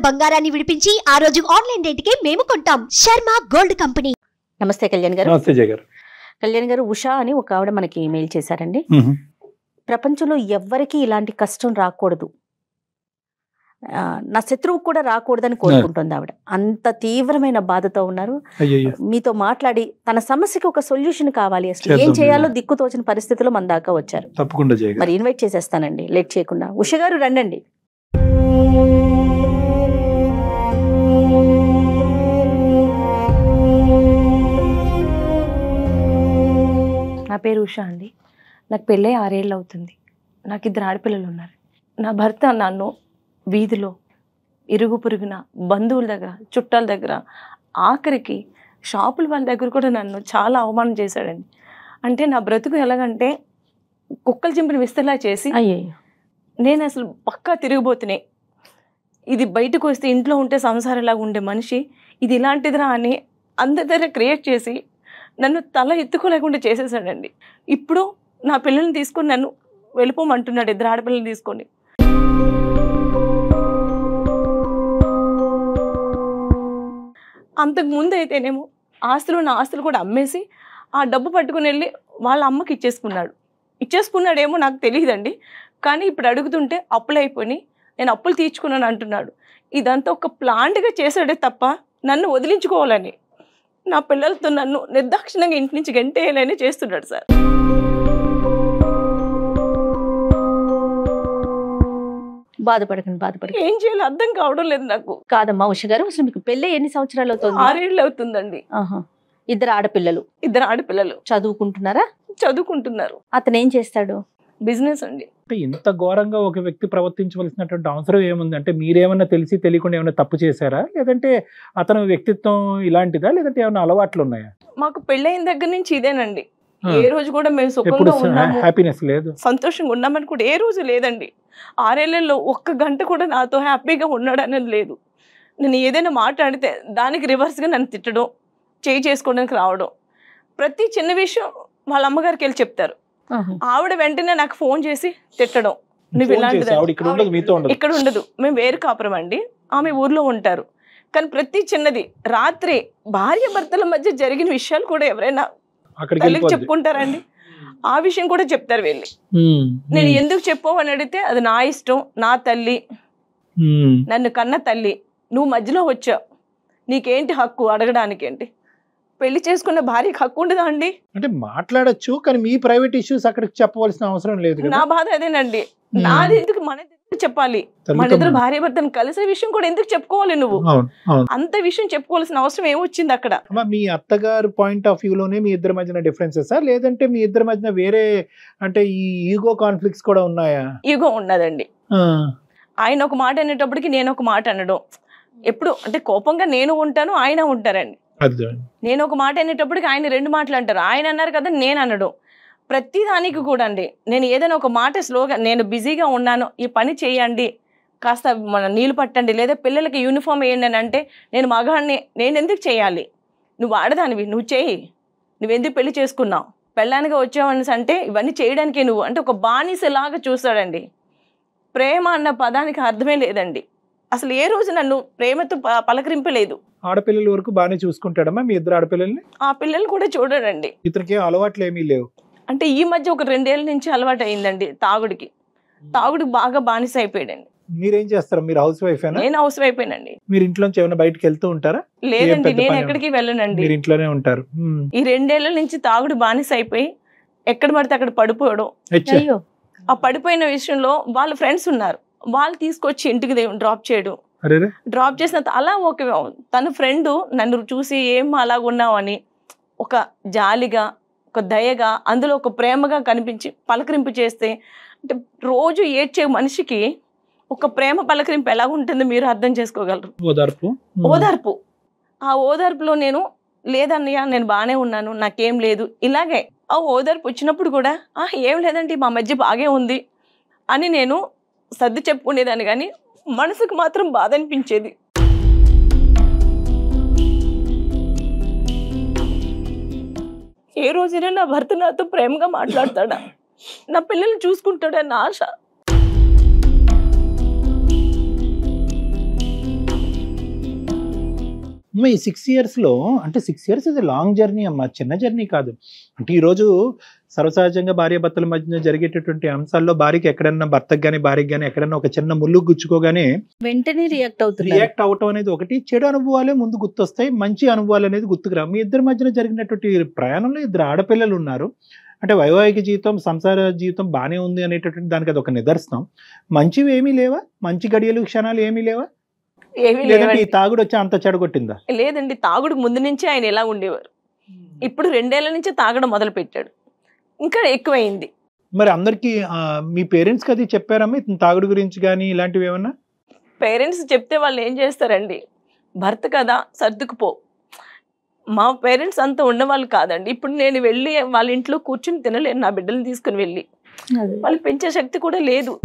బంగారాన్ని విడిపించి ఆ రోజు ఆన్లైన్ రేటుకే మేము కొంటాం. Sharma gold company. నమస్తే కళ్యాణ్ గారు. నమస్తే జయ గారు. కళ్యాణ్ గారు, ఉషా అని ఒక ఆవిడ మనకి మెయిల్ చేశారండి. ప్రపంచంలో ఎవ్వరికీ ఇలాంటి కష్టం రాకూడదు, నా శత్రువు కూడా రాకూడదని కోరుకుంటుంది ఆవిడ. అంత తీవ్రమైన బాధతో ఉన్నారు. మీతో మాట్లాడి తన సమస్యకి ఒక సొల్యూషన్ కావాలి, అసలు ఏం చేయాలో దిక్కుతోచిన పరిస్థితిలో మన దాకా వచ్చారు. తప్పకుండా మరి ఇన్వైట్ చేసేస్తానండి, లేట్ చేయకుండా. ఉషా గారు రండి. నా పేరు ఉషా అండి. నాకు పెళ్ళై 6 ఏళ్ళు అవుతుంది. నాకు 2 ఆడపిల్లలు ఉన్నారు. నా భర్త నన్ను వీధిలో, ఇరుగు పొరుగున, బంధువుల దగ్గర, చుట్టాల దగ్గర, ఆఖరికి షాపుల వాళ్ళ దగ్గర కూడా నన్ను చాలా అవమానం చేశాడండి. అంటే నా బ్రతుకు ఎలాగంటే కుక్కలు చింపిన విస్తలా చేసి, నేను అసలు పక్కా తిరిగిపోతున్నాయి. ఇది బయటకు వస్తే ఇంట్లో ఉంటే సంసారంలాగా ఉండే మనిషి ఇది ఇలాంటిదిరా అని అందరి దగ్గర క్రియేట్ చేసి నన్ను తల ఎత్తుకోలేకుండా చేసేసాడండి. ఇప్పుడు నా పిల్లల్ని తీసుకొని నన్ను వెళ్ళిపోమంటున్నాడు, 2 ఆడపిల్లల్ని తీసుకొని. అంతకు ముందు అయితేనేమో నా ఆస్తులు కూడా అమ్మేసి ఆ డబ్బు పట్టుకుని వెళ్ళి వాళ్ళ అమ్మకి ఇచ్చేసుకున్నాడేమో నాకు తెలియదండి. కానీ ఇప్పుడు అడుగుతుంటే అప్పులు అయిపోయి నేను అప్పులు తీర్చుకున్నాను అంటున్నాడు. ఇదంతా ఒక ప్లాంట్గా చేశాడే తప్ప నన్ను వదిలించుకోవాలని, నా పిల్లలతో నన్ను నిర్దాక్షిణంగా ఇంటి నుంచి గంటేయాలని చేస్తున్నాడు సార్. బాధపడకండి. ఏం చేయాలో అర్థం కావడం లేదు నాకు. కాదమ్మా ఉషా గారు, అసలు మీకు పెళ్ళి ఎన్ని సంవత్సరాలు అవుతుంది? 6 ఏళ్ళు అవుతుందండి. 2 ఆడపిల్లలు చదువుకుంటున్నారా? చదువుకుంటున్నారు. అతను ఏం చేస్తాడు? బిజినెస్ అండి. ఇంత ఘోరంగా ఒక వ్యక్తి ప్రవర్తించవలసినటువంటి అవసరం ఏముంది? అంటే మీరేమన్నా తెలిసి తెలియకుండా ఏమైనా తప్పు చేశారా, లేదంటే అతని వ్యక్తిత్వం ఇలాంటిదా, లేదంటే ఏమైనా అలవాట్లు ఉన్నాయా? మాకు పెళ్ళైన దగ్గర నుంచి ఇదేనండి. ఏ రోజు కూడా మేము సుఖంగా ఉన్నాము, హ్యాపీనెస్ లేదు, సంతోషంగా ఉన్నామని కూడా ఏ రోజు లేదండి. 6 ఏళ్లలో 1 గంట కూడా నాతో హ్యాపీగా ఉన్నాడు అనేది లేదు. నేను ఏదైనా మాట్లాడితే దానికి రివర్స్గా నన్ను తిట్టడం, చేసుకోవడానికి రావడం, ప్రతి చిన్న విషయం వాళ్ళ అమ్మగారికి వెళ్ళి చెప్తారు. ఆవిడ వెంటనే నాకు ఫోన్ చేసి తిట్టడం, నువ్వు ఇలాంటిది. ఇక్కడ ఉండదు, మేము వేరు కాపురం అండి, ఆమె ఊర్లో ఉంటారు. కానీ ప్రతి చిన్నది, రాత్రి భార్య భర్తల మధ్య జరిగిన విషయాలు కూడా ఎవరైనా తల్లికి చెప్పుకుంటారండి, ఆ విషయం కూడా చెప్తారు వెళ్ళి. నేను ఎందుకు చెప్పావు అని అడిగితే అది నా ఇష్టం, నా తల్లి, నన్ను కన్న తల్లి, నువ్వు మధ్యలో వచ్చావు, నీకేంటి హక్కు అడగడానికి? ఏంటి పెళ్లి చేసుకున్న భార్యకి హక్కు ఉండదా అండి? అంటే మాట్లాడచ్చు, కానీ మీ ప్రైవేట్ ఇష్యూస్ అక్కడికి చెప్పవలసిన అవసరం లేదు. నా బాధ అదేనండి. నాది ఎందుకు మన చెప్పాలి? మన ఇద్దరు భార్య భర్తను కలిసే విషయం కూడా ఎందుకు చెప్పుకోవాలి? నువ్వు అంత విషయం చెప్పుకోవాల్సిన అవసరం ఏమొచ్చింది అక్కడ? మీ అత్తగారు పాయింట్ ఆఫ్ వ్యూ లోనే మీ ఇద్దరి మధ్యన డిఫరెన్సెస్, లేదంటే మీ ఇద్దరి మధ్యన వేరే అంటే ఈ ఈగో కాన్ఫ్లిక్ట్స్ కూడా ఉన్నాయా? ఈగో ఉన్నదండి. ఆయన ఒక మాట అనేటప్పటికి నేను ఒక మాట అనడం, ఎప్పుడు అంటే కోపంగా నేను ఉంటాను, ఆయన ఉంటారండి. నేను ఒక మాట అనేటప్పటికి ఆయన 2 మాటలు అంటారు. ఆయన అన్నారు కదా నేను అనడం, ప్రతి దానికి కూడా అండి. నేను ఏదైనా ఒక మాట స్లోగా, నేను బిజీగా ఉన్నాను, ఈ పని చేయండి, కాస్త మన నీళ్ళు పట్టండి, లేదా పిల్లలకి యూనిఫామ్ వేయండి అని అంటే, నేను మగాడిని, నేను ఎందుకు చేయాలి? నువ్వు ఆడదానివి, నువ్వు చేయి, నువ్వెందుకు పెళ్లి చేసుకున్నావు, పెళ్ళానిగా వచ్చావని అంటే ఇవన్నీ చేయడానికే నువ్వు అంటే ఒక బానిసలాగా చూస్తాడండి. ప్రేమ అన్న పదానికి అర్థమే లేదండి. అసలు ఏ రోజు నన్ను ప్రేమతో పలకరింపలేదు. ఆడపిల్లల వరకు బాగానే చూసుకుంటాడమ్మా మీ 2 ఆడపిల్లల్ని? ఆ పిల్లలు కూడా చూడడండి. ఇతనికి అలవాట్లు ఏమీ లేవు అంటే ఈ మధ్య ఒక 2 ఏళ్ల నుంచి అలవాటు అయిందండి తాగుడికి బాగా బానిస అయిపోయాడండి. మీరేం చేస్తారు? మీరు హౌస్ వైఫ్? నేను హౌస్ వైఫ్ ఏనండి. మీరు ఇంట్లోంచి ఏమైనా బయటకి వెళ్తూ ఉంటారా? లేదండి, నేను ఎక్కడికి వెళ్ళనండి, మీరు ఇంట్లోనే ఉంటారు. ఈ 2 ఏళ్ల నుంచి తాగుడు బానిస అయిపోయి ఎక్కడ పడితే అక్కడ పడిపోవడం. ఆ పడిపోయిన విషయంలో వాళ్ళ ఫ్రెండ్స్ ఉన్నారు, వాళ్ళు తీసుకొచ్చి ఇంటికి డ్రాప్ చేయడం, డ్రాప్ చేసిన అలా ఒక తన ఫ్రెండ్ నన్ను చూసి ఏం అలాగున్నావు అని ఒక జాలిగా, ఒక దయగా, అందులో ఒక ప్రేమగా కనిపించి పలకరింపు చేస్తే, అంటే రోజు ఏడ్చే మనిషికి ఒక ప్రేమ పలకరింపు ఎలా ఉంటుందో మీరు అర్థం చేసుకోగలరు. ఓదార్పు. ఆ ఓదార్పులో నేను లేదన్నయ్య, నేను బాగానే ఉన్నాను, నాకేం లేదు, ఇలాగే ఆ ఓదార్పు వచ్చినప్పుడు కూడా ఏం లేదండి మా మధ్య బాగే ఉంది అని నేను సర్ది చెప్పుకునేదాన్ని. కానీ మనసుకు మాత్రం బాధ అనిపించేది. ఏ రోజైనా నా భర్త నాతో ప్రేమగా మాట్లాడతాడా, నా పిల్లల్ని చూసుకుంటాడన్న ఆశ. ఈ 6 yearsలో అంటే 6 years ఇది లాంగ్ జర్నీ అమ్మా, చిన్న జర్నీ కాదు. అంటే ఈరోజు సర్వసహజంగా భార్యాభర్తల మధ్య జరిగేటటువంటి అంశాల్లో భార్యకి ఎక్కడన్నా, భర్తకు కానీ భార్యకి కానీ ఎక్కడన్నా ఒక చిన్న ముళ్ళు గుచ్చుకోగానే వెంటనే రియాక్ట్ అవటం అనేది ఒకటి. చెడు అనుభవాలే ముందు గుర్తొస్తాయి, మంచి అనుభవాలు అనేది గుర్తుకురా. మీ ఇద్దరి మధ్యన జరిగినటువంటి ప్రయాణంలో 2 ఆడపిల్లలు ఉన్నారు. అంటే వైవాహిక జీవితం, సంసార జీవితం బాగానే ఉంది అనేటటువంటి దానికి అది ఒక నిదర్శనం. మంచివి ఏమీ లేవా? మంచి గడియలు, క్షణాలు ఏమీ లేవా? ఏమీ లేదంటే లేవండి. ఈ తాగుడు వచ్చి అంత చెడగొట్టిందా? లేదండి, తాగుడు ముందు నుంచే ఆయన ఎలా ఉండేవారు. ఇప్పుడు 2 ఏళ్ల నుంచి తాగడం మొదలు పెట్టాడు, ఇంకా ఎక్కువైంది. మరి అందరికి మీ పేరెంట్స్కి అది చెప్పారమ్మా ఇతను తాగుడు గురించి కానీ ఇలాంటివి ఏమన్నా? పేరెంట్స్ చెప్తే వాళ్ళు ఏం చేస్తారండి, భర్త కదా సర్దుకుపో. మా పేరెంట్స్ అంత ఉన్నవాళ్ళు కాదండి. ఇప్పుడు నేను వెళ్ళి వాళ్ళ ఇంట్లో కూర్చుని తినలేను, నా బిడ్డలు తీసుకుని వెళ్ళి. వాళ్ళు పెంచే శక్తి కూడా లేదు.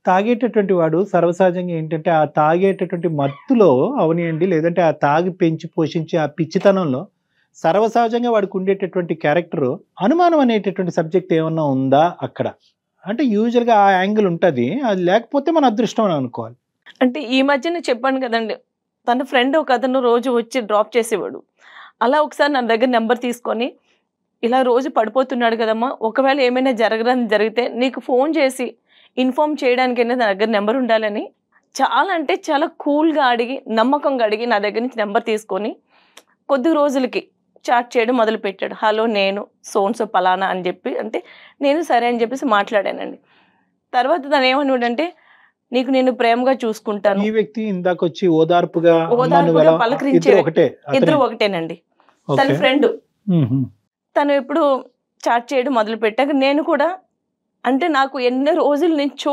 తాగేటటువంటి వాడు సర్వసహజంగా ఏంటంటే ఆ తాగేటటువంటి మత్తులో అవనియండి, లేదంటే ఆ తాగి పెంచి పోషించి ఆ పిచ్చితనంలో సర్వసహజంగా వాడికి ఉండేటటువంటి క్యారెక్టర్ అనుమానం అనేటటువంటి సబ్జెక్ట్ ఏమన్నా ఉందా అక్కడ? అంటే యూజువల్గా ఆ యాంగిల్ ఉంటుంది, అది లేకపోతే మన అదృష్టం అని అనుకోవాలి. అంటే ఈ మధ్యన చెప్పాను కదండి, తన ఫ్రెండ్ ఒక అతను రోజు వచ్చి డ్రాప్ చేసేవాడు. అలా ఒకసారి నా దగ్గర నెంబర్ తీసుకొని, ఇలా రోజు పడిపోతున్నాడు కదమ్మా, ఒకవేళ ఏమైనా జరిగితే నీకు ఫోన్ చేసి ఇన్ఫార్మ్ చేయడానికైనా నా దగ్గర నెంబర్ ఉండాలని చాలా అంటే చాలా కూల్గా అడిగి, నమ్మకంగా అడిగి నా దగ్గర నుంచి నెంబర్ తీసుకొని కొద్ది రోజులకి చాట్ చేయడం మొదలు పెట్టాడు. హలో, నేను సోన్సో పలానా అని చెప్పి, అంటే నేను సరే అని చెప్పేసి మాట్లాడానండి. తర్వాత తను ఏమన్నాడంటే, నీకు నేను ప్రేమగా చూసుకుంటాను. ఈ వ్యక్తి ఇందాక వచ్చి ఓదార్పుగా పలకరించే ఇద్దరు ఒకటేనండి. తన ఫ్రెండ్. తను ఎప్పుడు చాట్ చేయడం మొదలు పెట్టాక నేను కూడా, అంటే నాకు ఎన్నో రోజుల నుంచో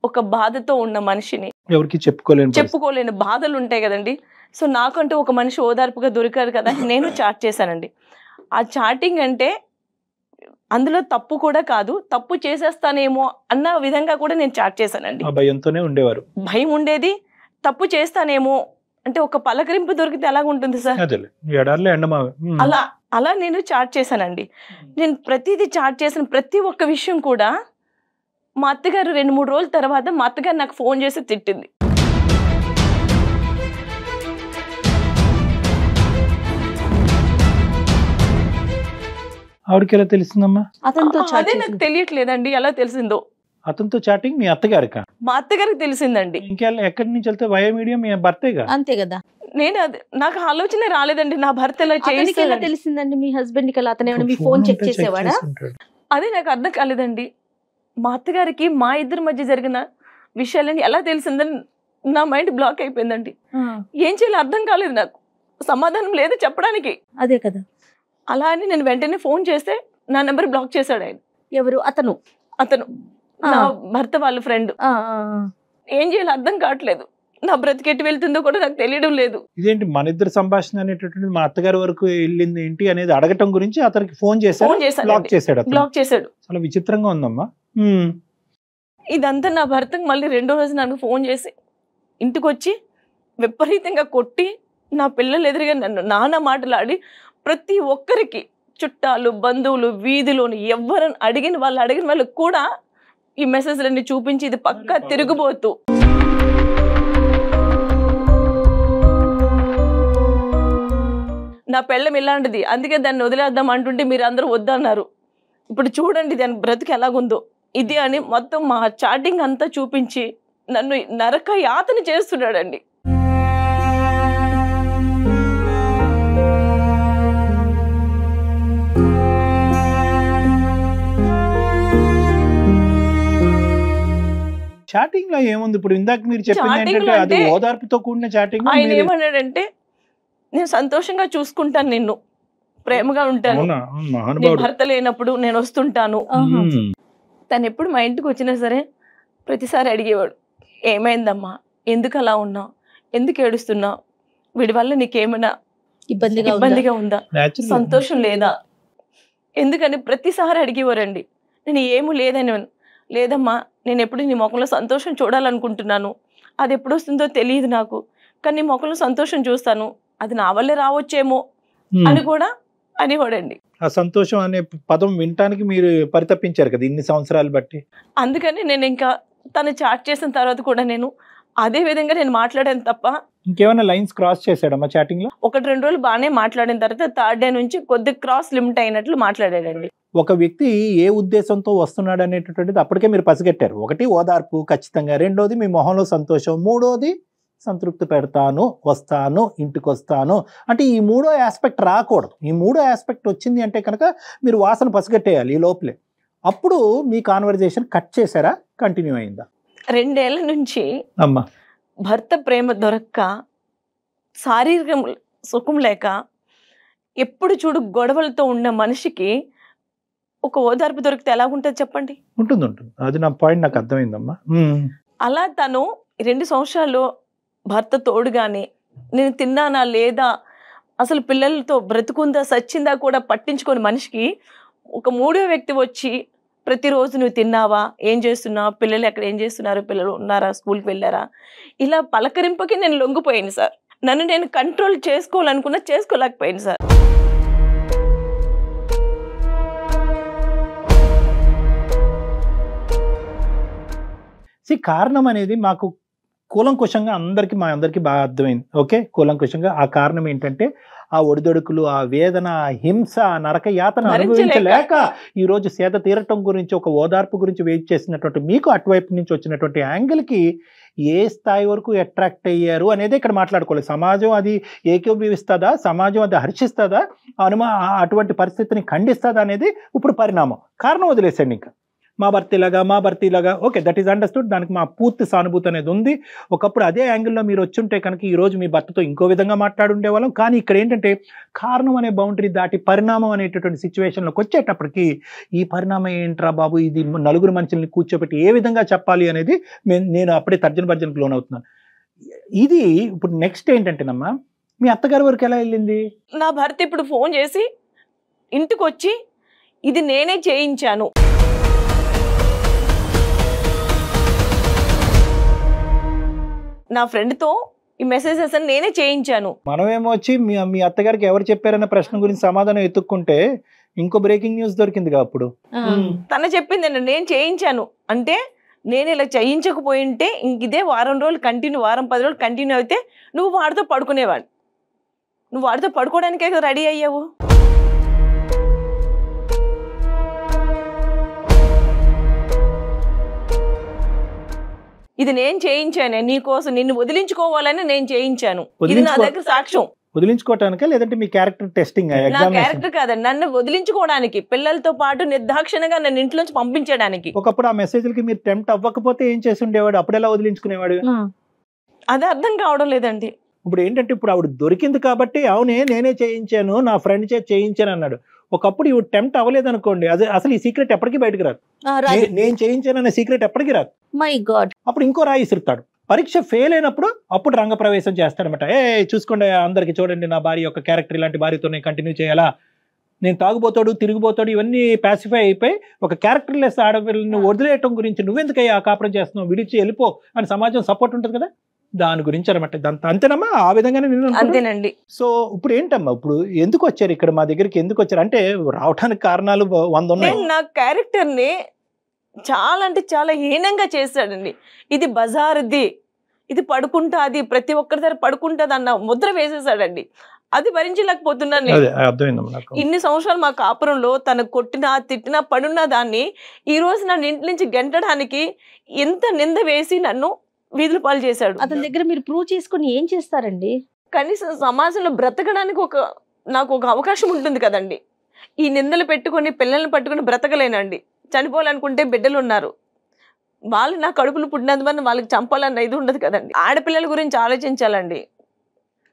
ఒక బాధతో ఉన్న మనిషిని, ఎవరికి చెప్పుకోలేని బాధలు ఉంటాయి కదండి. సో నాకంటూ ఒక మనిషి ఓదార్పుగా దొరికారు కదా, నేను చాట్ చేశానండి. ఆ చాటింగ్ అంటే అందులో తప్పు కూడా కాదు, తప్పు చేసేస్తానేమో అన్న విధంగా కూడా నేను చాట్ చేశానండి. భయంతోనే ఉండేవారు. భయం ఉండేది, తప్పు చేస్తానేమో అంటే ఒక పలకరింపు దొరికితే ఎలాగ ఉంటుంది సార్, అలా నేను చాట్ చేశానండి. నేను ప్రతిదీ చాట్ చేసిన ప్రతి ఒక్క విషయం కూడా మా అత్తగారు 2-3 రోజుల తర్వాత మా అత్తగారు నాకు ఫోన్ చేసి తిట్టింది. ఆవిడకి ఎలా తెలిసిందమ్మా? అదే నాకు తెలియట్లేదండి ఎలా తెలిసిందో. అతనితో చాటింగ్ మీ అత్తగారికా? మా అత్తగారికి తెలిసిందండి. ఇంకెలా ఎక్కడి నుంచి వెళ్తే వయో మీడియం మీ భర్తేగా? అంతే కదా. నేను నాకు ఆలోచన రాలేదండి, నా భర్త ఎలా తెలిసిందండి మీ హస్బెండ్ కి? అతను మీ ఫోన్ చెక్ చేసేవాడా? అదే నాకు అర్థం కాలేదండి. మా అత్తగారికి మా ఇద్దరి మధ్య జరిగిన విషయాలని ఎలా తెలిసిందని నా మైండ్ బ్లాక్ అయిపోయిందండి. ఏం చేయాలో అర్థం కాలేదు, నాకు సమాధానం లేదు చెప్పడానికి. అదే కదా. అలా అని నేను వెంటనే ఫోన్ చేస్తే నా నెంబర్ బ్లాక్ చేశాడు ఆయన. ఎవరు? అతను నా భర్త వాళ్ళ ఫ్రెండ్. ఏం చేయాలో అర్థం కావట్లేదు, నా బ్రతికెట్టి వెళ్తుందో కూడా నాకు తెలియడం లేదు. ఇదేంటి మన ఇద్దరు సంభాషణ అనేటటువంటి మా అత్తగారి వరకు వెళ్ళింది ఏంటి అనేది అడగటం గురించి అతనికి ఫోన్ చేశాడు, బ్లాక్ చేశాడు. చాలా విచిత్రంగా ఉందమ్మా. ఇదంతా నా భర్తకు మళ్ళీ 2వ రోజు నాకు ఫోన్ చేసి ఇంటికి వచ్చి విపరీతంగా కొట్టి, నా పిల్లలు ఎదురుగా నన్ను నానా మాటలాడి, ప్రతి ఒక్కరికి చుట్టాలు, బంధువులు, వీధిలోని ఎవరని అడిగిన వాళ్ళకి కూడా ఈ మెసేజ్లన్నీ చూపించి, ఇది పక్కా తిరుగుబోతు, నా పెళ్ళం ఇలాంటిది, అందుకే దాన్ని వదిలేద్దాం అంటుంటే మీరు అందరూ వద్దన్నారు, ఇప్పుడు చూడండి దాని బ్రతికి ఎలాగుందో ఇది అని మొత్తం మా చాటింగ్ అంతా చూపించి నన్ను నరక యాతన చేస్తున్నాడండి. చాటింగ్ లో ఏముంది? ఇప్పుడు ఇందాక మీరు చెప్పింది ఏంటంటే అది ఓదార్పుతో కూడిన చాటింగ్. ఆయన ఏమన్నాడంటే, నేను సంతోషంగా చూసుకుంటాను, నిన్ను ప్రేమగా ఉంటాను, భర్త లేనప్పుడు నేను వస్తుంటాను. తను ఎప్పుడు మా ఇంటికి వచ్చినా సరే ప్రతిసారి అడిగేవాడు, ఏమైందమ్మా, ఎందుకు అలా ఉన్నావు, ఎందుకు ఏడుస్తున్నావు, వీడి వల్ల నీకేమైనా ఇబ్బందిగా ఉందా, సంతోషం లేదా, ఎందుకని ప్రతిసారి అడిగేవారండి. నేను ఏమీ లేదమ్మా, నేను ఎప్పుడు నీ ముఖంలో సంతోషం చూడాలనుకుంటున్నాను, అది ఎప్పుడు వస్తుందో తెలియదు నాకు, కానీ నీ ముఖంలో సంతోషం చూస్తాను, అది నా వల్లే రావచ్చేమో అని కూడా అనేవాడండి. ఆ సంతోషం అనే పదం వినటానికి మీరు పరితపించారు కదా ఇన్ని సంవత్సరాలు బట్టి. అందుకని నేను ఇంకా తను చాట్ చేసిన తర్వాత కూడా నేను అదే విధంగా నేను మాట్లాడాను తప్ప. ఇంకేమైనా లైన్స్ క్రాస్ చేశాడమ్మా చాటింగ్ లో? 1-2 రోజులు బాగానే మాట్లాడిన తర్వాత థర్డ్ డే నుంచి కొద్ది క్రాస్ లిమిట్ అయినట్లు మాట్లాడాడండి. ఒక వ్యక్తి ఏ ఉద్దేశంతో వస్తున్నాడు అనేటటువంటిది అప్పటికే మీరు పసిగట్టారు. ఒకటి ఓదార్పు ఖచ్చితంగా, రెండోది మీ మొహంలో సంతోషం, మూడోది సంతృప్తి పెడతాను, వస్తాను, ఇంటికి వస్తాను అంటే ఈ మూడో ఆస్పెక్ట్ రాకూడదు. ఈ మూడో ఆస్పెక్ట్ వచ్చింది అంటే కనుక మీరు వాసన పసిగట్టేయాలి ఈ లోపలే. అప్పుడు మీ కాన్వర్జేషన్ కట్ చేశారా, కంటిన్యూ అయిందా? 2 ఏళ్ల నుంచి అమ్మా భర్త ప్రేమ దొరక్క, శారీరక సుఖం లేక, ఎప్పుడు చూడు గొడవలతో ఉన్న మనిషికి ఒక ఓదార్పు దొరికితే ఎలా ఉంటుంది చెప్పండి? ఉంటుంది. అది నా పాయింట్, నాకు అర్థమైందమ్మా. అలా తను 2 సంవత్సరాలు భర్త తోడుగానే నేను తిన్నానా లేదా, అసలు పిల్లలతో బ్రతుకుందా సచ్చిందా కూడా పట్టించుకొని మనిషికి ఒక 3వ వ్యక్తి వచ్చి ప్రతిరోజు నువ్వు తిన్నావా, ఏం చేస్తున్నావు, పిల్లలు ఎక్కడ ఏం చేస్తున్నారు, పిల్లలు ఉన్నారా, స్కూల్కి వెళ్ళారా, ఇలా పలకరింపకి నేను లొంగిపోయాను సార్. నన్ను నేను కంట్రోల్ చేసుకోవాలనుకున్నా చేసుకోలేకపోయాను సార్. కారణం అనేది మాకు కూలంకుషంగా మా అందరికీ బాగా అర్థమైంది. ఓకే, కూలంకుషంగా ఆ కారణం ఏంటంటే ఆ ఒడిదొడుకులు, ఆ వేదన, ఆ హింస, ఆ నరక యాతన అనుభవించలేక ఈరోజు సేద తీరటం గురించి, ఒక ఓదార్పు గురించి వెయిట్ చేసినటువంటి మీకు అటువైపు నుంచి వచ్చినటువంటి యాంగిల్కి ఏ స్థాయి వరకు అట్రాక్ట్ అయ్యారు అనేది ఇక్కడ మాట్లాడుకోలేదు. సమాజం అది ఏకీభవిస్తుందా, సమాజం అది హర్షిస్తుందా, అటువంటి పరిస్థితిని ఖండిస్తుందా అనేది ఇప్పుడు పరిణామం. కారణం వదిలేసండి, ఇంకా మా భర్త ఇలాగా ఓకే, దట్ ఈస్ అండర్స్టూడ్. దానికి మా పూర్తి సానుభూతి అనేది ఉంది. ఒకప్పుడు అదే యాంగిల్లో మీరు వచ్చుంటే కనుక ఈరోజు మీ భర్తతో ఇంకో విధంగా మాట్లాడుండేవాళ్ళం. కానీ ఇక్కడ ఏంటంటే కారణం అనే బౌండరీ దాటి పరిణామం అనేటటువంటి సిచ్యువేషన్లోకి వచ్చేటప్పటికి ఈ పరిణామం ఏంట్రా బాబు, ఇది నలుగురు మనుషుల్ని కూర్చోబెట్టి ఏ విధంగా చెప్పాలి అనేది నేను అప్పుడే తర్జనభర్జనకు లోన్ అవుతున్నాను. ఇది ఇప్పుడు నెక్స్ట్ ఏంటంటేనమ్మా, మీ అత్తగారి వరకు ఎలా వెళ్ళింది? నా భర్త ఇప్పుడు ఫోన్ చేసి ఇంటికి వచ్చి ఇది నేనే చేయించాను, నా ఫ్రెండ్తో ఈ మెసేజెస్ అని నేనే చేయించాను. మనమేమో వచ్చి మీ అత్తగారికి ఎవరు చెప్పారన్న ప్రశ్న గురించి సమాధానం ఎత్తుక్కుంటే ఇంకో బ్రేకింగ్ న్యూస్ దొరికిందిగా అప్పుడు. తను చెప్పింది నేను చేయించాను అంటే, నేను ఇలా చేయించకపోయింటే ఇంక ఇదే వారం 10 రోజులు కంటిన్యూ అయితే నువ్వు వాడితో పడుకునేవాడు, నువ్వు వాడితో పడుకోవడానికే రెడీ అయ్యావు. ఇది నేను చేయించాను, నీకోసం నిన్ను వదిలించుకోవాలని నేను చేయించాను. ఇది నా దగ్గర సాక్ష్యం. వదిలించుకోవటానికా లేదంటే మీ క్యారెక్టర్ టెస్టింగ్? నా క్యారెక్టర్ కాదండి, నన్ను వదిలించుకోవడానికి, పిల్లలతో పాటు నిర్దాక్షిణంగా నన్ను ఇంట్లోంచి పంపించడానికి. ఒకప్పుడు ఆ మెసేజ్లకి మీరు టెంప్ట్ అవ్వకపోతే ఏం చేసి ఉండేవాడు? అప్పుడు ఎలా వదిలించుకునేవాడు? అది అర్థం కావడం లేదండి. ఇప్పుడు ఏంటంటే ఇప్పుడు ఆవిడ దొరికింది కాబట్టి అవునే నేనే చేయించాను, నా ఫ్రెండ్ చేయించాను అన్నాడు. ఒకప్పుడు ఇవి టెంప్ట్ అవ్వలేదు అనుకోండి, అదే అసలు ఈ సీక్రెట్ ఎప్పటికీ బయటకు రాదు. నేను చేయించాను అనే సీక్రెట్ ఎప్పటికీ రాదు. My God. అప్పుడు ఇంకో రాయి ఇసురుతాడు. పరీక్ష ఫెయిల్ అయినప్పుడు అప్పుడు రంగప్రవేశం చేస్తాడనమాట. చూసుకోండి అందరికి, చూడండి నా భార్య యొక్క క్యారెక్టర్ ఇలాంటి భార్యతోనే కంటిన్యూ చేయాలా, నేను తాగుబోతాడు తిరిగిపోతాడు ఇవన్నీ పాసిఫై అయిపోయి ఒక క్యారెక్టర్ లెస్ ఆడపిల్లని వదిలేయటం గురించి నువ్వెందుకయ్యా కాపురం చేస్తున్నావు, విడిచి వెళ్ళిపో అని సమాజం సపోర్ట్ ఉంటుంది కదా, దాని గురించి అనమాట. అంతేనమ్మా, ఆ విధంగానే అంతేనండి. సో ఇప్పుడు ఏంటమ్మా, ఇప్పుడు ఎందుకు వచ్చారు ఇక్కడ మా దగ్గరికి, ఎందుకు వచ్చారు అంటే రావడానికి కారణాలు 100 ఉన్నాయి. నా క్యారెక్టర్ ని చాలా అంటే చాలా హీనంగా చేశాడండి. ఇది బజార్ది, ఇది పడుకుంటాది, ప్రతి ఒక్కరి దగ్గర పడుకుంటుంది అన్న ముద్ర వేసేసాడండి. అది భరించలేకపోతున్నాను నేను. ఇన్ని సంవత్సరాలు మా కాపురంలో తను కొట్టినా తిట్టినా పడున్న దాన్ని ఈ రోజు నన్ను ఇంటి నుంచి గెంటడానికి ఎంత నింద వేసి నన్ను వీధుల పాలు చేశాడు. అతని దగ్గర మీరు ప్రూవ్ చేసుకుని ఏం చేస్తారండి? కనీసం సమాజంలో బ్రతకడానికి నాకు ఒక అవకాశం ఉంటుంది కదండి. ఈ నిందలు పెట్టుకొని పిల్లల్ని పట్టుకుని బ్రతకలేనండి. చనిపోవాలనుకుంటే బిడ్డలు ఉన్నారు, వాళ్ళు నా కడుపులు పుట్టినందువల్ల వాళ్ళకి చంపాలన్న ఇది ఉండదు కదండి. ఆడపిల్లల గురించి ఆలోచించాలండి,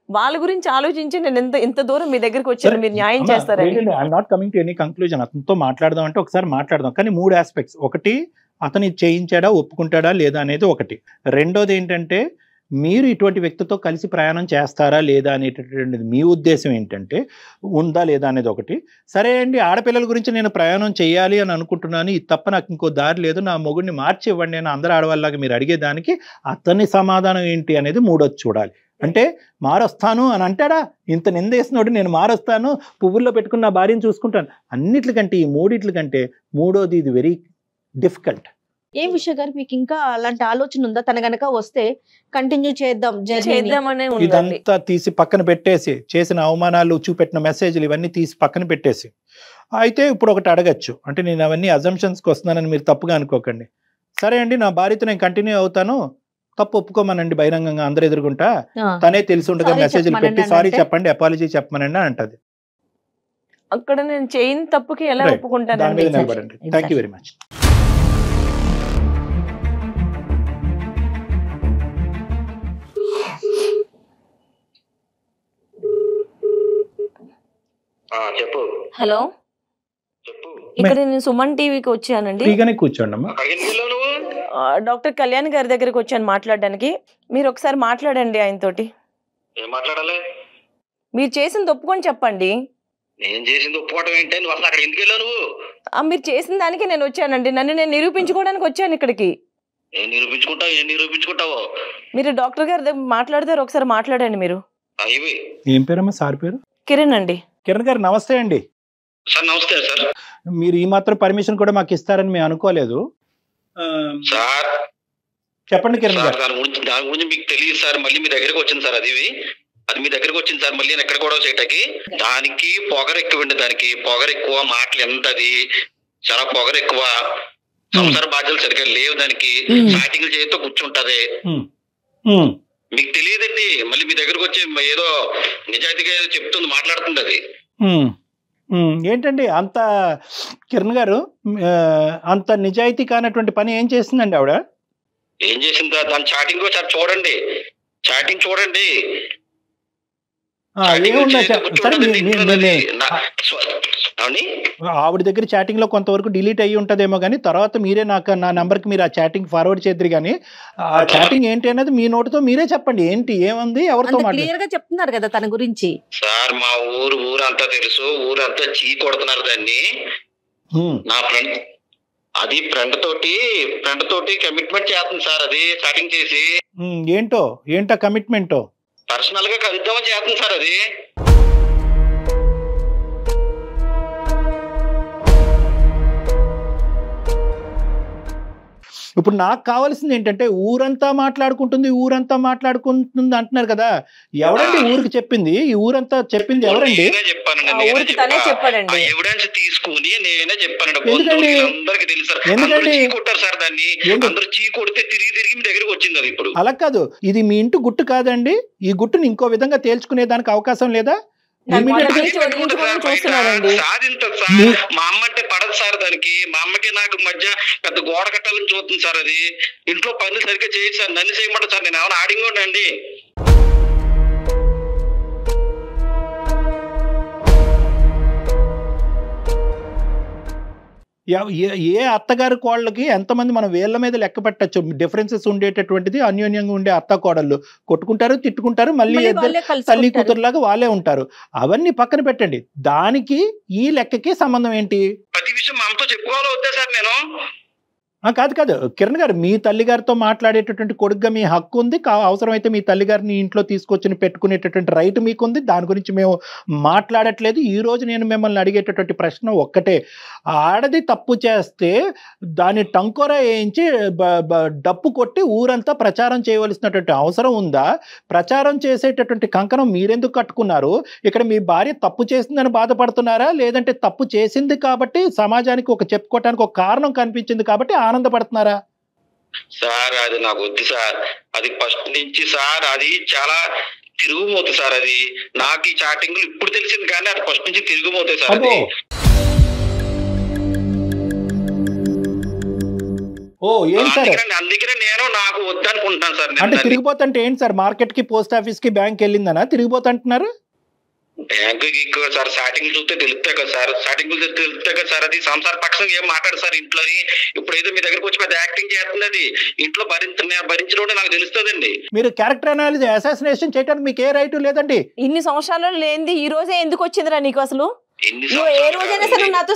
వాళ్ళ గురించి ఆలోచించి నేను ఎంత దూరం మీ దగ్గరికి వచ్చాను, మీరు న్యాయం చేస్తారండి. I'm not coming to any conclusion. అతనితో మాట్లాడదాం అంటే ఒకసారి మాట్లాడదాం, కానీ 3 ఆస్పెక్ట్స్. ఒకటి, అతని చేయించాడా ఒప్పుకుంటాడా లేదా అనేది ఒకటి. రెండోది ఏంటంటే మీరు ఇటువంటి వ్యక్తితో కలిసి ప్రయాణం చేస్తారా లేదా అనేటటువంటిది మీ ఉద్దేశం ఏంటంటే ఉందా లేదా అనేది ఒకటి. సరే అండి, ఆడపిల్లల గురించి నేను ప్రయాణం చేయాలి అని అనుకుంటున్నాను, ఇది తప్ప నాకు ఇంకో దారి లేదు, నా మొగుడిని మార్చి ఇవ్వండి అని అందరు ఆడవాళ్ళలాగా మీరు అడిగేదానికి అతని సమాధానం ఏంటి అనేది మూడోది చూడాలి. అంటే మారొస్తాను అని అంటాడా? ఇంత నిందేసినోడు నేను మారొస్తాను, పువ్వుల్లో పెట్టుకున్న భార్యను చూసుకుంటాను. అన్నిట్లకంటే ఈ మూడిట్లకంటే మూడోది ఇది వెరీ డిఫికల్ట్. ఏం విషయం గారు మీకు ఇంకా అలాంటి ఆలోచన ఉందా? తన గనక వస్తే కంటిన్యూ చేద్దామనే ఉందండి. ఇదంతా తీసి పక్కన పెట్టేసి, చేసిన అవమానాలు, చూపెట్టిన మెసేజ్లు ఇవన్నీ తీసి పక్కన పెట్టేసి, అయితే ఇప్పుడు ఒకటి అడగచ్చు. అంటే నేను అవన్నీ అజంప్షన్స్కి వస్తున్నానని మీరు తప్పుగా అనుకోకండి. సరే అండి, నా భార్యతో నేను కంటిన్యూ అవుతాను, తప్పు ఒప్పుకోమనండి బహిరంగంగా అందరు ఎదుర్కొంటా, తనే తెలిసి ఉండగా మెసేజ్లు పెట్టి సారీ చెప్పండి, అపాలజీ చెప్పమనండి అని అంటది. అక్కడ నేను చేయని తప్పుకి ఎలా ఒప్పుకుంటాను? దాని మీద నిలబడండి. Thank you very much. చెప్పు. హలో, ఇక్కడ నేను సుమన్ టీవీకి వచ్చానండి. ఫ్రీగానే కూర్చోండి అమ్మా. డాక్టర్ కళ్యాణ్ గారి దగ్గరికి వచ్చాను మాట్లాడడానికి. మీరు ఒకసారి మాట్లాడండి ఆయనతోటి. ఏం మాట్లాడాలి? మీరు చేసింది ఒప్పుకొని చెప్పండి. నేను చేసింది ఒప్పుకోవడం ఏంటి? నువ్వు అసలు అక్కడ ఎందుకు వెళ్ళావు? నువ్వు మీరు చేసిన దానికి నేను వచ్చానండి. నన్ను నేను నిరూపించుకోవడానికి వచ్చాను ఇక్కడికి. ఏం నిరూపించుకుంటావు? మీరు డాక్టర్ గారి దగ్గర మాట్లాడతారు, ఒకసారి మాట్లాడండి మీరు. ఏం పేరమ్మా? సార్ పేరు కిరణ్ అండి. కిరణ్ గారు నమస్తే అండి. సార్ నమస్తే సార్. మీరు ఈ మాత్రం పర్మిషన్ కూడా మాకు ఇస్తారని మేము అనుకోలేదు సార్. చెప్పండి కిరణ్ గారు. దాని గురించి మీకు తెలియదు సార్. మళ్ళీ మీ దగ్గరకు వచ్చింది సార్. అది మీ దగ్గరకు వచ్చింది సార్. మళ్ళీ నేను ఎక్కడ కూడా చేయటానికి దానికి పొగరు ఎక్కువండి. దానికి పొగరు ఎక్కువ, మాటలు ఎంతది చాలా పొగరు ఎక్కువ, సంసార బాధ్యతలు సరిగ్గా లేవు దానికి. స్టార్టింగ్ చేతితో కూర్చుంటది. మీకు తెలియదండి. మళ్ళీ మీ దగ్గరకు వచ్చి ఏదో నిజాయితీగా ఏదో చెప్తుంది, మాట్లాడుతుంది. అది ఏంటండి అంత కిరణ్ గారు అంత నిజాయితీ కానటువంటి పని ఏం చేసిందండి ఆవిడ? ఏం చేసిందా? దాని చాటింగ్ ఒకసారి చూడండి. చాటింగ్ చూడండి. ఆవిడ దగ్గర చాటింగ్ లో కొంతవరకు డిలీట్ అయ్యి ఉంటదేమో కానీ తర్వాత మీరే నా నంబర్ కి మీరు ఆ చాటింగ్ ఫార్వర్డ్ చేద్దరు కానీ ఆ చాటింగ్ ఏంటి అనేది మీ నోటితో మీరే చెప్పండి. ఏంటి, ఏముంది, ఎవరితో క్లియర్ గా చెప్తున్నారు కదా తన గురించి. సార్ మా ఊరంతా తెలుసు. ఊరంతా చీ కొడుతున్నారు దాన్ని. నా ఫ్రెండ్ అది ఫ్రెండ్ తోటి కమిట్మెంట్ చేస్తుంది సార్. అది చాటింగ్ చేసి ఏంటో కమిట్మెంట్ పర్సనల్ గా కలుద్దామని చేస్తుంది సార్. అది ఇప్పుడు నాకు కావాల్సింది ఏంటంటే ఊరంతా మాట్లాడుకుంటుంది అంటున్నారు కదా. ఎవరండి ఊరికి చెప్పింది? ఈ ఊరంతా చెప్పింది ఎవరండి? ఎవిడెన్స్ తీసుకుని నేనే చెప్పానండి. అందరికి తెలుసు. ఎందుకండి సార్ దాన్ని అందరూ చీ కొడితే తిరిగి మీ దగ్గరకు వచ్చింది. అది ఇప్పుడు అలా కాదు. ఇది మీ ఇంటి గుట్టు కాదండి. ఈ గుట్టుని ఇంకో విధంగా తేల్చుకునే దానికి అవకాశం లేదా? మా అమ్మ అంటే పడదు సార్ దానికి. మా అమ్మకి నాకు మధ్య పెద్ద గోడ కట్టాలని చూస్తుంది సార్. అది ఇంట్లో పనులు సరిగ్గా చేయదు సార్. నన్ను చేయమంటారు సార్. నేను ఏమైనా ఆడింగ్ అండి. ఏ అత్తగారి కోళ్ళకి ఎంతమంది మనం వేళ్ల మీద లెక్క పెట్టచ్చు. డిఫరెన్సెస్ ఉండేటటువంటిది. అన్యోన్యంగా ఉండే అత్త కోడళ్ళు కొట్టుకుంటారు, తిట్టుకుంటారు, మళ్ళీ తల్లి కూతురులాగా వాళ్ళే ఉంటారు. అవన్నీ పక్కన పెట్టండి. దానికి ఈ లెక్కకి సంబంధం ఏంటి? ప్రతి విషయం మా అమ్మతో చెప్పుకోవాలో వద్దా సార్? నేను కాదు కిరణ్ గారు, మీ తల్లిగారితో మాట్లాడేటటువంటి కొడుకుగా మీ హక్కు ఉంది. అవసరమైతే మీ తల్లిగారిని ఇంట్లో తీసుకొచ్చి పెట్టుకునేటటువంటి రైట్ మీకుంది. దాని గురించి మేము మాట్లాడట్లేదు. ఈ రోజు నేను మిమ్మల్ని అడిగేటటువంటి ప్రశ్న ఒక్కటే. ఆడది తప్పు చేస్తే దాన్ని టంకోరా వేయించి డప్పు కొట్టి ఊరంతా ప్రచారం చేయవలసినటువంటి అవసరం ఉందా? ప్రచారం చేసేటటువంటి కంకణం మీరెందుకు కట్టుకున్నారు? ఇక్కడ మీ భార్య తప్పు చేసిందని బాధపడుతున్నారా, లేదంటే తప్పు చేసింది కాబట్టి సమాజానికి చెప్పుకోవటానికి ఒక కారణం కనిపించింది కాబట్టి ఆనందపడుతున్నారా? సార్ అది నాకు వద్దు సార్. అది ఫస్ట్ నుంచి సార్ అది చాలా తిరుగుమోతుంది సార్. అది నాకు ఈ చాటింగ్లు ఇప్పుడు తెలిసింది కానీ అది ఫస్ట్ నుంచి తిరుగుమోతాయి సార్. అది అందుకనే నేను నాకు వద్దనుకుంటున్నాను సార్. అంటే తిరిగిపోతుంటే ఏంటి సార్? మార్కెట్ కి, పోస్ట్ ఆఫీస్ కి, బ్యాంక్ వెళ్ళిందనా తిరిగిపోతుంటున్నారు? బ్యాంకు ఎక్కువ సార్. స్టార్టింగ్ చూస్తే తెలుస్తాయి కదా సార్. స్టార్టింగ్ తెలుస్తాయి కదా సార్. అది సంసార పక్షం ఏం మాట్లాడు సార్ ఇంట్లో. ఇప్పుడు ఏదో మీ దగ్గరకు వచ్చి పెద్ద యాక్టింగ్ చేస్తుంది. అది ఇంట్లో భరించడం నాకు తెలుస్తుందండి. మీరు క్యారెక్టర్ అనాలిసిస్ అసాసినేషన్ చేయడానికి మీకు ఏ రైట్ లేదండి. ఇన్ని సంవత్సరాలు లేనిది ఈ రోజే ఎందుకు వచ్చిందిరా నీకు? అసలు నువ్వు ఏ రోజైనా సరే నాతో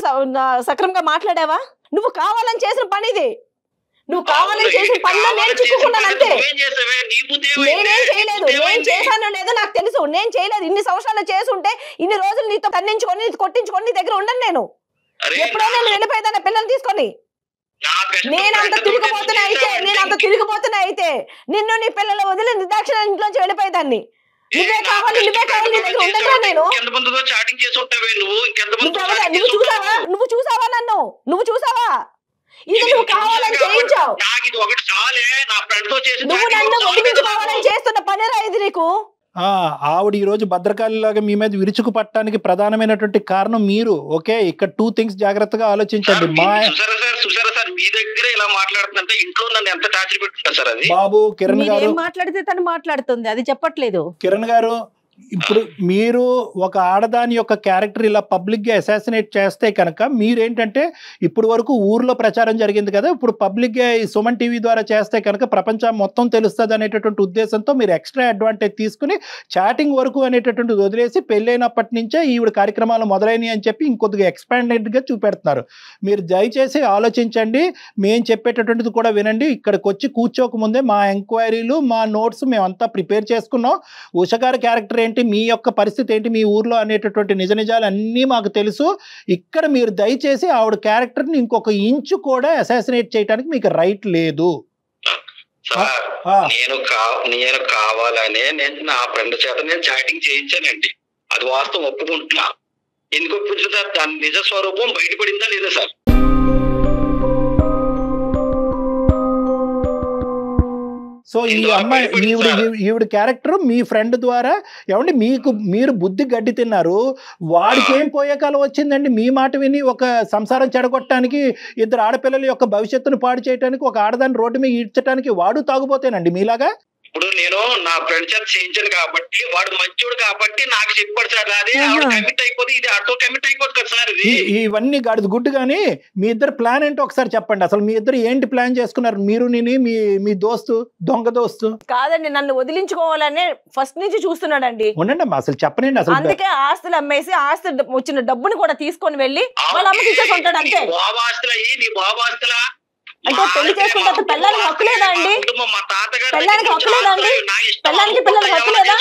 సక్రమంగా మాట్లాడావా? నువ్వు కావాలని చేసిన పని ఇది. నువ్వు కావాలని చేసిన పనిలో నేను చిక్కుకున్నాను అంతే. నేనేం చేయలేదు, నేను చేశానో లేదో నాకు తెలుసు. నేను చేయలేదు. ఇన్ని సంవత్సరాలు చేసుంటే ఇన్ని రోజులు నీతో తన్నించుకొని నీతో కొట్టించుకొని నీ దగ్గర ఉండను నేను. ఎప్పుడో నేను వెళ్ళిపోయేదాన్ని పిల్లల్ని తీసుకొని. నేనంత తిరిగిపోతున్నా అయితే నిన్ను నీ పిల్లలు వదిలి నిర్దాక్షిణ ఇంట్లోంచి వెళ్ళిపోయేదాన్ని. నువ్వే కావాలి నీ దగ్గర ఉండగా నేను. నువ్వు చూసావా నన్ను? నువ్వు చూసావా? ఇది నువ్వు కావాలని చేయించావు. నువ్వు నన్ను వదిలించుకోవాలని చేస్తున్న పనిరా ఇది నీకు. ఆవిడ ఈ రోజు భద్రకాళిలాగా మీ మీద విరుచుకు పట్టడానికి ప్రధానమైనటువంటి కారణం మీరు. ఓకే, ఇక్కడ 2 థింగ్స్ జాగ్రత్తగా ఆలోచించండి. మీ దగ్గర ఇలా మాట్లాడుతుంటే ఇంట్లో నన్ను ఎంత టార్చర్ పెట్టుకుంటారు సార్? అది బాబు కిరణ్ గారు మాట్లాడితే తను మాట్లాడుతుంది, అది చెప్పట్లేదు. కిరణ్ గారు, ఇప్పుడు మీరు ఒక ఆడదాని యొక్క క్యారెక్టర్ ఇలా పబ్లిక్ గా అసాసినేట్ చేస్తే కనుక మీరేంటంటే ఇప్పుడు వరకు ఊర్లో ప్రచారం జరిగింది కదా, ఇప్పుడు పబ్లిక్ గా సుమన్ టీవీ ద్వారా చేస్తే కనుక ప్రపంచం మొత్తం తెలుస్తుంది అనేటటువంటి ఉద్దేశంతో మీరు ఎక్స్ట్రా అడ్వాంటేజ్ తీసుకుని చాటింగ్ వరకు అనేటటువంటిది వదిలేసి పెళ్ళైనప్పటి నుంచే ఈవిడ కార్యక్రమాలు మొదలైనవి అని చెప్పి ఇంకొద్దిగా ఎక్స్పాండెడ్ గా చూపెడుతున్నారు. మీరు దయచేసి ఆలోచించండి, మేము చెప్పేటటువంటిది కూడా వినండి. ఇక్కడికి వచ్చి కూర్చోకముందే మా ఎంక్వైరీలు మా నోట్స్ మేమంతా ప్రిపేర్ చేసుకున్నాం. ఉషగారి క్యారెక్టర్ ఏంటి, మీ యొక్క పరిస్థితి ఏంటి మీ ఊర్లో అనేటటువంటి నిజాలు అన్నీ మాకు తెలుసు. ఇక్కడ మీరు దయచేసి ఆవిడ క్యారెక్టర్ని ఇంకొక ఇంచు కూడా అసాసినేట్ చేయడానికి మీకు రైట్ లేదు. నేను కావాలనే నేను నా ఫ్రెండ్ చేత నేను చాటింగ్ చేయించానండి. అది వాస్తవం, ఒప్పుకుంటున్నా. ఎందుకు ఒప్పుకుంటున్నా? దాని నిజ స్వరూపం బయటపడిందా లేదా సార్? సో ఈ అమ్మాయి ఈవిడ క్యారెక్టర్ మీ ఫ్రెండ్ ద్వారా ఏమండి మీరు బుద్ధి గడ్డి తిన్నారు. వాడికి ఏం పోయే కాలం వచ్చిందండి? మీ మాట విని ఒక సంసారం చెడగొట్టడానికి, 2 ఆడపిల్లల యొక్క భవిష్యత్తును పాడు చేయడానికి, ఒక ఆడదాన్ని రోడ్డు మీద ఈడ్చడానికి వాడు తాగుపోతేనండి మీలాగా. ఇప్పుడు నేను నా ఫ్రెండ్ చేత చేయించాను కాబట్టి, వాడు మంచోడు కాబట్టి నాకు చెప్పాడు సార్. అదే కమిట్ అయిపోతే ఇది ఆటో కమిట్ అయిపోతుంది కదా సార్. ఇవన్నీ గాడిద గుడ్డు. కానీ మీ ఇద్దరు ప్లాన్ ఏంటో ఒకసారి చెప్పండి. అసలు మీ ఇద్దరు ఏంటి ప్లాన్ చేసుకున్నారు? మీరు మీ దోస్తు, దొంగ దోస్తు కాదండి, నన్ను వదిలించుకోవాలనే ఫస్ట్ నుంచి చూస్తున్నాడండి. ఉండండి అమ్మా, అసలు చెప్పనండి. అసలు అందుకే ఆస్తులు అమ్మేసి ఆస్తి వచ్చిన డబ్బుని కూడా తీసుకొని వెళ్ళి వాళ్ళ అమ్మకి ఇచ్చేసుకుంటాడు అంతే. అంటే పెళ్లి చేసుకుంటే పెళ్ళానికి హక్కు లేదా అండి? పెళ్ళానికి హక్కు లేదా అండి? పెళ్ళానికి పిల్లలకి హక్కు లేదా?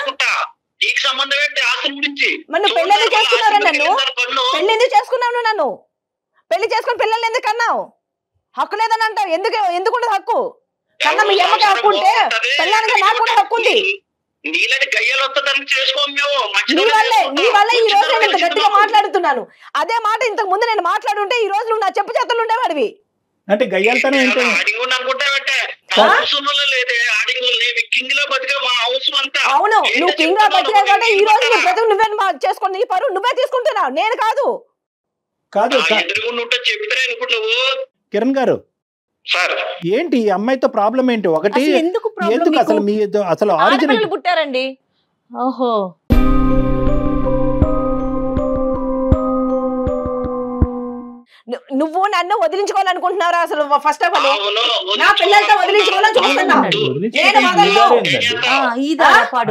మరి పెళ్లి ఎందుకు చేసుకున్నారా? నన్ను పెళ్లి ఎందుకు చేసుకున్నావు? నన్ను పెళ్లి చేసుకుని పిల్లల్ని ఎందుకు అన్నావు? హక్కు లేదని అంటావు. ఎందుకుండదు హక్కు? కన్నా మీ అమ్మకి హక్కు ఉంటే పెళ్ళానికి నాకు కూడా హక్కు ఉంది. నీ వల్ల ఈ రోజు నేను ఇంత గట్టిగా మాట్లాడుతున్నాను. అదే మాట ఇంతకు ముందు నేను మాట్లాడుంటే ఈ రోజు నువ్వు నా చెప్పు చేతులు ఉండేవాడివి. అంటే గయ్యాలతనం ఏంటి? అవును, నువ్వు కింగ్ గా బతికావు కాబట్టి ఈ రోజు నీ బ్రతుకు నువ్వే చేసుకుని నీ పరువు నువ్వే తీసుకుంటున్నావు, నేను కాదు. కిరణ్ గారు ఏంటి ఈ అమ్మాయితో ప్రాబ్లం ఏంటి? ఒకటి ఎందుకు అసలు మీ అసలు ఆరిజిన్ పుట్టారండి? ఓహో, నువ్వు నన్ను వదిలించుకోవాలనుకుంటున్నారా? అసలు ఫస్ట్ ఆఫ్ ఆల్ నా పిల్లలతో వదిలించుకోవాలని చూస్తున్నావు.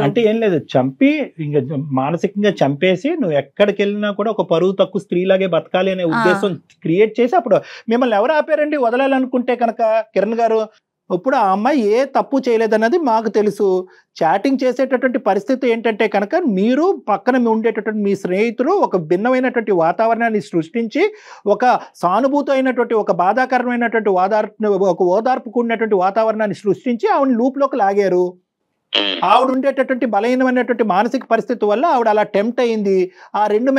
అంటే ఏం లేదు, చంపి ఇంకా మానసికంగా చంపేసి నువ్వు ఎక్కడికి వెళ్ళినా కూడా ఒక పరువు తక్కువ స్త్రీలాగే బతకాలి అనే ఉద్దేశం క్రియేట్ చేసి అప్పుడు మిమ్మల్ని ఎవరు ఆపారండి వదలాలనుకుంటే కనుక? కిరణ్ గారు, ఇప్పుడు ఆ అమ్మాయి ఏ తప్పు చేయలేదన్నది మాకు తెలుసు. చాటింగ్ చేసేటటువంటి పరిస్థితి ఏంటంటే కనుక మీరు పక్కన ఉండేటటువంటి మీ స్నేహితులు ఒక భిన్నమైనటువంటి వాతావరణాన్ని సృష్టించి ఒక సానుభూతి అయినటువంటి ఒక బాధాకరమైనటువంటి ఓదార్పుకు ఉన్నటువంటి వాతావరణాన్ని సృష్టించి ఆవిడ లూప్లోకి లాగారు. ఆవిడ ఉండేటటువంటి బలహీనమైనటువంటి మానసిక పరిస్థితి వల్ల ఆవిడ అలా టెంప్ట్ అయింది. ఆ రెండు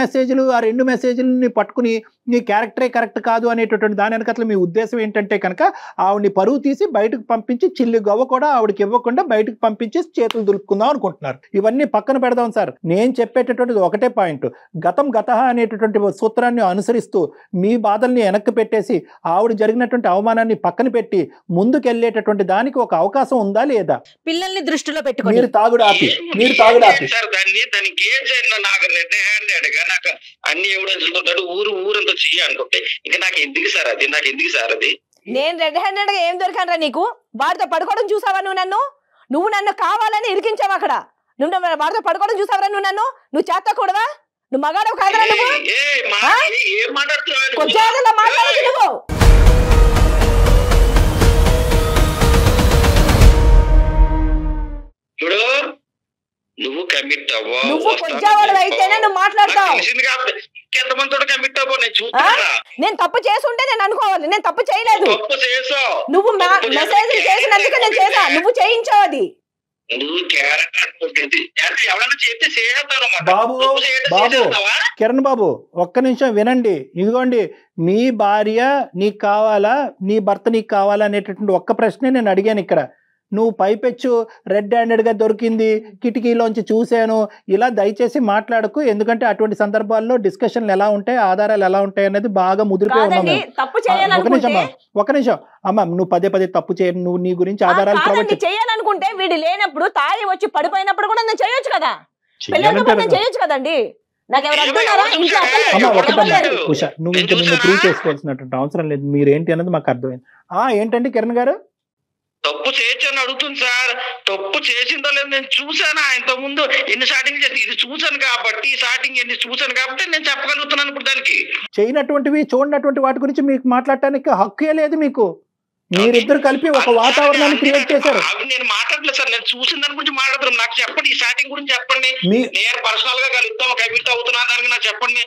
మెసేజ్లని పట్టుకుని నీ క్యారెక్టరే కరెక్ట్ కాదు అనేటటువంటి దాని వెనకట్ల మీ ఉద్దేశం ఏంటంటే కనుక ఆవిడని పరువు తీసి బయటకు పంపించి చిల్లి గవ్వ కూడా ఆవిడకి ఇవ్వకుండా బయటకు పంపించి చేతులు దులుపుకుందాం అనుకుంటున్నారు. ఇవన్నీ పక్కన పెడదాం సార్. నేను చెప్పేటటువంటిది ఒకటే పాయింట్. గతః అనేటటువంటి సూత్రాన్ని అనుసరిస్తూ మీ బాధల్ని వెనక్కి పెట్టేసి ఆవిడ జరిగినటువంటి అవమానాన్ని పక్కన పెట్టి ముందుకెళ్ళేటటువంటి దానికి ఒక అవకాశం ఉందా లేదా? పిల్లల్ని దృష్టిలో పెట్టుకొని మీరు తాగుడు ఆపి అన్ని ఎవడనుకుంటాడు ఊరంతా చెయ్యి అనుకుంటే ఇంకా నాకు ఎందుకు సార్ అది నేను రెడ్ హ్యాండెడ్ గా ఏం దొరికానరా నీకు? వాడితో పడుకోవడం చూసావా నువ్వు నన్ను కావాలని ఇరికించావు అక్కడ. నువ్వు వాడితో పడుకోవడం చూసావరా నువ్వు చేతకూడదా? నువ్వు మగాడవు కాదరా? నువ్వు కొంచెం మాట్లాడదు. నువ్వు కమిట్ అవ్వ. నువ్వు పొజ్జావాడు అయితేనే నువ్వు మాట్లాడతావు. ఎంతమంది కమిట్ అవ్వ నేను చూస్తున్నా. నేను తప్పు చేసి ఉంటే నేను అనుకోవాలి, నేను తప్పు చేయలేదు. తప్పు చేసావు నువ్వు మెసేజ్ చేసినందుకు నేను చేసా, నువ్వు చేయించావు అది. నువ్వు క్యారెక్టర్ ఎవరైనా చెప్తే చేస్తాను. బాబు బాబు కిరణ్ బాబు ఒక్క నిమిషం వినండి. ఇదిగోండి, నీ భార్య నీకు కావాలా, నీ భర్త నీకు కావాలా అనేటటువంటి ఒక్క ప్రశ్నే నేను అడిగాను ఇక్కడ. నువ్వు పైపెచ్చు రెడ్ హ్యాండెడ్గా దొరికింది, కిటికీలోంచి చూశాను, ఇలా దయచేసి మాట్లాడకు. ఎందుకంటే అటువంటి సందర్భాల్లో డిస్కషన్లు ఎలా ఉంటాయి, ఆధారాలు ఎలా ఉంటాయి అనేది బాగా ముదిరిపోయి ఉన్నాము. ఒక నిమిషం అమ్మ, నువ్వు పదే పదే తప్పు చేయ, నువ్వు నీ గురించి ఆధారాలు చేయాలనుకుంటే వీడు లేనప్పుడు తాగి వచ్చి పడిపోయినప్పుడు కూడా నేను చేయొచ్చు కదా, చేయొచ్చు కదండి. ఉషా, నువ్వు ఇంకా నిన్ను ప్రూవ్ చేసుకోవాల్సినటువంటి అవసరం లేదు. మీరేంటి అన్నది మాకు అర్థమైంది. ఏంటండి కిరణ్ గారు? తప్పు చేయొచ్చని అడుగుతుంది సార్. తప్పు చేసిందో లేదు నేను చూసాను. ఇంతకు ముందు ఎన్ని స్టార్టింగ్ చేసి ఇది చూసాను కాబట్టి, స్టార్టింగ్ ఎన్ని చూసాను కాబట్టి నేను చెప్పగలుగుతున్నాను ఇప్పుడు. దానికి చేయనటువంటివి చూడనటువంటి వాటి గురించి మీకు మాట్లాడటానికి హక్కే లేదు మీకు. మీరిద్దరు కలిపి ఒక వాతావరణాన్ని క్రియేట్ చేశారు. నేను మాట్లాడలేదు సార్, నేను చూసిన దాని గురించి మాట్లాడుతున్నాను. నాకు చెప్పండి, ఈ స్టార్టింగ్ గురించి చెప్పండి. నేను పర్సనల్ గా కలుద్దాం, కమిట్ అవుతున్నా దానికి నాకు చెప్పండి.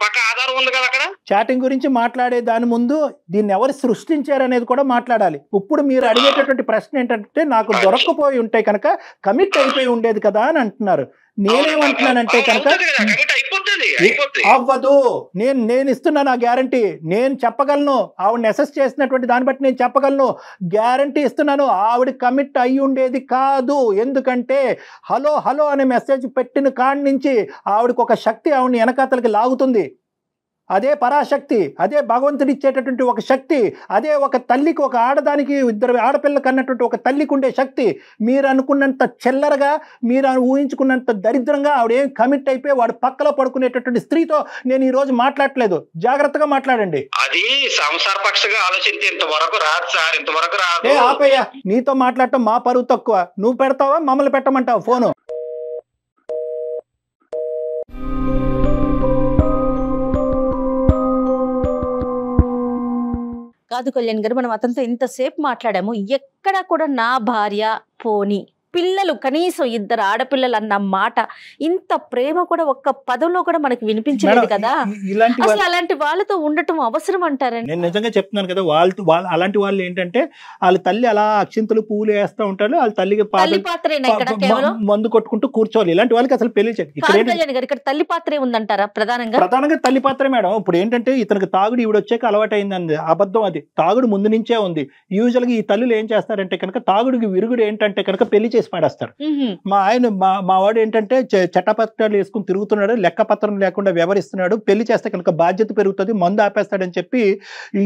పక్క ఆధారం ఉంది కదా అక్కడ. చాటింగ్ గురించి మాట్లాడే దాని ముందు దీన్ని ఎవరు సృష్టించారు అనేది కూడా మాట్లాడాలి. ఇప్పుడు మీరు అడిగేటటువంటి ప్రశ్న ఏంటంటే, నాకు దొరక్కపోయి ఉంటే కనుక కమిట్ అయిపోయి ఉండేది కదా అని అంటున్నారు. నేనేమంటున్నానంటే కనుక అవ్వదు. నేను ఇస్తున్నాను ఆ గ్యారంటీ. నేను చెప్పగలను, ఆవిడని అసెస్ చేసినటువంటి దాన్ని బట్టి నేను చెప్పగలను, గ్యారంటీ ఇస్తున్నాను. ఆవిడ కమిట్ అయ్యి ఉండేది కాదు. ఎందుకంటే హలో హలో అనే మెసేజ్ పెట్టిన కాడి నుంచి ఆవిడకి ఒక శక్తి ఆవిడని వెనకాతలకి లాగుతుంది. అదే పరాశక్తి, అదే భగవంతుడు ఇచ్చేటటువంటి ఒక శక్తి, అదే ఒక తల్లికి, ఒక ఆడదానికి, ఇద్దరు ఆడపిల్లకి అన్నటువంటి ఒక తల్లికి ఉండే శక్తి. మీరు అనుకున్నంత చిల్లరగా, మీరు ఊహించుకున్నంత దరిద్రంగా ఆవిడేం కమిట్ అయిపోయి వాడు పక్కలో పడుకునేటటువంటి స్త్రీతో నేను ఈ రోజు మాట్లాడలేదు. జాగ్రత్తగా మాట్లాడండి. అది సంసార పక్షంగా ఆలోచించి ఇంతవరకు రాదు సార్, ఇంతవరకు రాదు. ఆపయ్యా, నీతో మాట్లాడటం మా పరువు తక్కువ. నువ్వు పెడతావా, మమ్మల్ని పెట్టమంటావు ఫోను? కాదు కళ్యాణ్ గారు, మనం అతనితో ఇంతసేపు మాట్లాడాము, ఎక్కడా కూడా నా భార్య పోని పిల్లలు, కనీసం ఇద్దరు ఆడపిల్లలు అన్న మాట, ఇంత ప్రేమ కూడా ఒక్క పదంలో కూడా మనకి వినిపించలేదు కదా. అసలు అలాంటి వాళ్ళతో ఉండటం అవసరం అంటారండి? నేను నిజంగా చెప్తున్నాను కదా, అలాంటి వాళ్ళు ఏంటంటే వాళ్ళ తల్లి అలా అక్షింతలు పూలు వేస్తూ ఉంటారు, వాళ్ళ తల్లికి మందు కొట్టుకుంటూ కూర్చోవాలి. ఇలాంటి వాళ్ళకి అసలు పెళ్లి ఇక్కడ తల్లి పాత్రే ఉందంటారా? ప్రధానంగా తల్లి పాత్రే మేడం. ఇప్పుడు ఏంటంటే ఇతనికి తాగుడు ఈవిడ వచ్చాక అలవాటు అయింది. అబద్ధం అది. తాగుడు ముందు నుంచే ఉంది. యూజువల్ గా ఈ తల్లులు ఏం చేస్తారంటే కనుక, తాగుడికి విరుగుడు ఏంటంటే కనుక పెళ్లి చేసి పడేస్తారు. మా వాడు ఏంటంటే చట్టపత్రాలు వేసుకుని తిరుగుతున్నాడు, లెక్కపత్రం లేకుండా వ్యవహరిస్తున్నాడు, పెళ్లి చేస్తే కనుక బాధ్యత పెరుగుతుంది, మందు ఆపేస్తాడని చెప్పి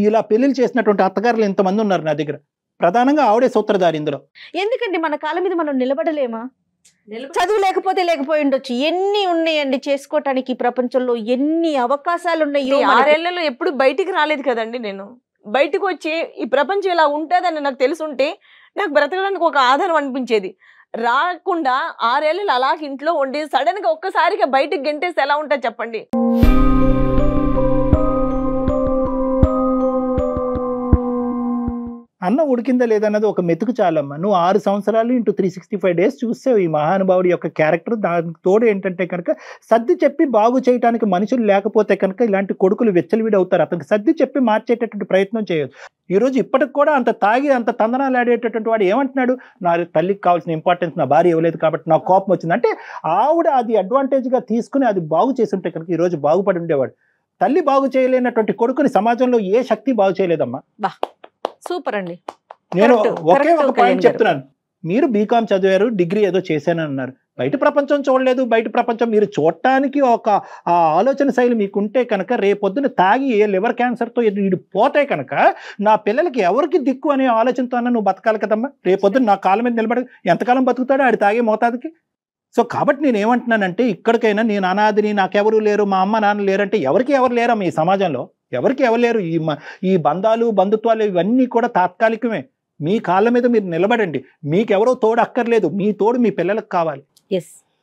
ఇలా పెళ్లిళ్ళు చేసినటువంటి అత్తగారులు ఇంతమంది ఉన్నారు నా దగ్గర. ప్రధానంగా ఆవిడే సూత్రధారి ఇందులో. ఎందుకండి మన కాళ్ళ మీద మనం నిలబడలేమా? చదువు లేకపోయి ఉండొచ్చు, ఎన్ని ఉన్నాయండి చేసుకోవటానికి ప్రపంచంలో, ఎన్ని అవకాశాలు ఉన్నాయి. 6 ఏళ్లలో ఎప్పుడు బయటికి రాలేదు కదండి. నేను బయటకు వచ్చి ఈ ప్రపంచం ఇలా ఉంటుందని నాకు తెలుసుంటే నాకు బ్రతకడానికి ఒక ఆధారం అనిపించేది. రాకుండా 6 ఏళ్ళు అలా ఇంట్లో ఉండి సడన్ గా ఒక్కసారిగా బయటికి గెంటేస్తే ఎలా ఉంటుంది చెప్పండి. అన్నం ఉడికిందా లేదన్నది ఒక మెతుకు చాలమ్మా. నువ్వు 6 సంవత్సరాలు ఇంటూ 365 days చూసావు ఈ మహానుభావుడి యొక్క క్యారెక్టర్. దానికి తోడు ఏంటంటే కనుక సర్ది చెప్పి బాగు చేయడానికి మనుషులు లేకపోతే కనుక ఇలాంటి కొడుకులు వెచ్చలివిడి అవుతారు. అతనికి సర్ది చెప్పి మార్చేటటువంటి ప్రయత్నం చేయొచ్చు. ఈరోజు ఇప్పటికి కూడా అంత తాగి అంత తందనాలు ఆడేటటువంటి వాడు ఏమంటున్నాడు, నా తల్లికి కావాల్సిన ఇంపార్టెన్స్ నా భార్య ఇవ్వలేదు కాబట్టి నాకు కోపం వచ్చింది అంటే, ఆవిడ అది అడ్వాంటేజ్గా తీసుకుని అది బాగు చేసి ఉంటే కనుక ఈరోజు బాగుపడి ఉండేవాడు. తల్లి బాగు చేయలేనటువంటి కొడుకుని సమాజంలో ఏ శక్తి బాగు చేయలేదమ్మా. సూపర్ అండి. నేను ఒకే ఒక పాయింట్ చెప్తున్నాను. మీరు బీకామ్ చదివారు, డిగ్రీ ఏదో చేశాను అన్నారు, బయట ప్రపంచం చూడలేదు. బయట ప్రపంచం మీరు చూడటానికి ఒక ఆలోచన శైలి మీకుంటే కనుక రేపొద్దున తాగి ఏ లివర్ క్యాన్సర్తో వీడు పోతే కనుక నా పిల్లలకి ఎవరికి దిక్కు అనే ఆలోచనతో అన్న నువ్వు బతకాలి కదమ్మా. రేపొద్దున నా కాళ్ళ మీద నిలబడి ఎంతకాలం బతుకుతాడో ఆడి తాగే మోతాదుకి. సో కాబట్టి నేను ఏమంటున్నానంటే, ఇక్కడికైనా నేను అనాథిని, నాకెవరు లేరు, మా అమ్మ నాన్న లేరంటే ఎవరికి ఎవరు లేరమ్మా ఈ సమాజంలో, ఎవరికి ఎవరు లేరు. ఈ బంధాలు బంధుత్వాలు ఇవన్నీ కూడా తాత్కాలికమే. మీ కాళ్ళ మీద మీరు నిలబడండి. మీకెవరో తోడు అక్కర్లేదు, మీ తోడు మీ పిల్లలకు కావాలి.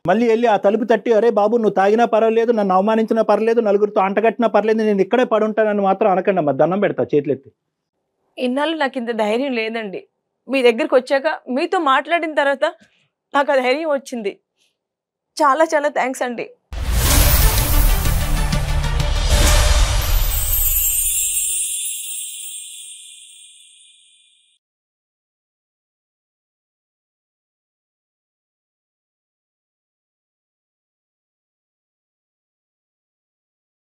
మళ్ళీ వెళ్ళి ఆ తలుపు తట్టి, అరే బాబు నువ్వు తాగినా పర్వాలేదు, నన్ను అవమానించినా పర్లేదు, నలుగురితో అంటగట్టినా పర్లేదు, నేను ఇక్కడే పడుంటానని మాత్రం అనకండి అమ్మా. దండం పెడతా చేతులెత్తి. ఇన్నాళ్ళు నాకు ఇంత ధైర్యం లేదండి. మీ దగ్గరికి వచ్చాక మీతో మాట్లాడిన తర్వాత నాకు ఆ ధైర్యం వచ్చింది. చాలా చాలా థ్యాంక్స్ అండి.